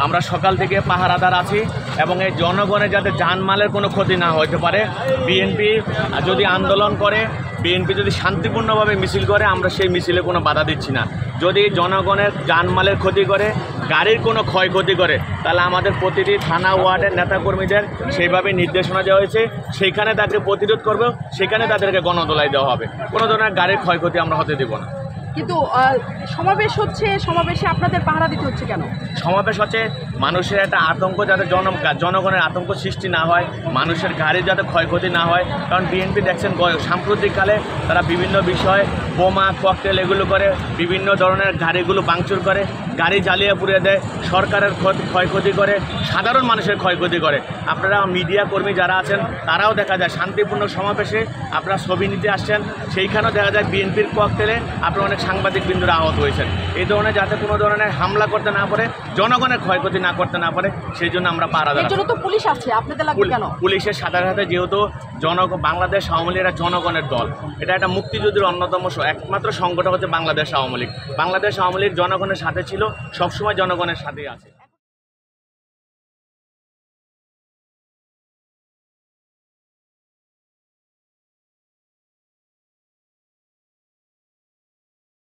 আমরা সকাল থেকে পাহারাদার আছি এবং এই জনগণের যাতে জানমালের কোনো ক্ষতি না হতে পারে। বিএনপি যদি আন্দোলন করে, বিএনপি যদি শান্তিপূর্ণভাবে মিছিল করে, আমরা সেই মিছিলে কোনো বাধা দিচ্ছি না। যদি জনগণের জানমালের ক্ষতি করে, গাড়ির কোনো ক্ষয়ক্ষতি করে, তাহলে আমাদের প্রতিটি থানা ওয়ার্ডের নেতাকর্মীদের সেইভাবে নির্দেশনা দেওয়া হয়েছে, সেইখানে তাদেরকে প্রতিরোধ করবে, সেখানে তাদেরকে গণদোলাই দেওয়া হবে। কোনো ধরনের গাড়ির ক্ষয়ক্ষতি আমরা হতে দেব না। কিন্তু সমাবেশ হচ্ছে, সমাবেশে আপনাদের পাহারা দিতে হচ্ছে কেন? সমাবেশ হচ্ছে মানুষের একটা আতঙ্ক, যাতে জনগণের আতঙ্ক সৃষ্টি না হয়, মানুষের গাড়ির যাতে ক্ষয়ক্ষতি না হয়। কারণ বিএনপি দেখছেন সাম্প্রতিককালে তারা বিভিন্ন বিষয় বোমা ককটেল এগুলো করে, বিভিন্ন ধরনের গাড়িগুলো ভাঙচুর করে, গাড়ি জ্বালিয়ে পুড়িয়ে দেয়, সরকারের ক্ষয়ক্ষতি করে, সাধারণ মানুষের ক্ষয়ক্ষতি করে। আপনারা মিডিয়া কর্মী যারা আছেন তারাও দেখা যায় শান্তিপূর্ণ সমাবেশে আপনারা ছবি নিতে আসছেন, সেইখানেও দেখা যায় বিএনপির ককটেলে আপনারা অনেক সাংবাদিক বিন্দুরা আহত হয়েছেন। এই ধরনের যাতে কোনো ধরনের হামলা করতে না পারে, জনগণের ক্ষয়ক্ষতি না করতে না পারে, সেই জন্য আমরা পাহারাদার। এর জন্য তো পুলিশ আছে, আপনাদের লাগবে কেন? পুলিশের সাথে সাথে যেহেতু বাংলাদেশ আওয়ামী লীগ একটা জনগণের দল, এটা একটা মুক্তিযুদ্ধের অন্যতম একমাত্র সংগঠন হচ্ছে বাংলাদেশ আওয়ামী লীগ। বাংলাদেশ আওয়ামী লীগ জনগণের সাথে ছিল, সবসময় জনগণের সাথেই আছে।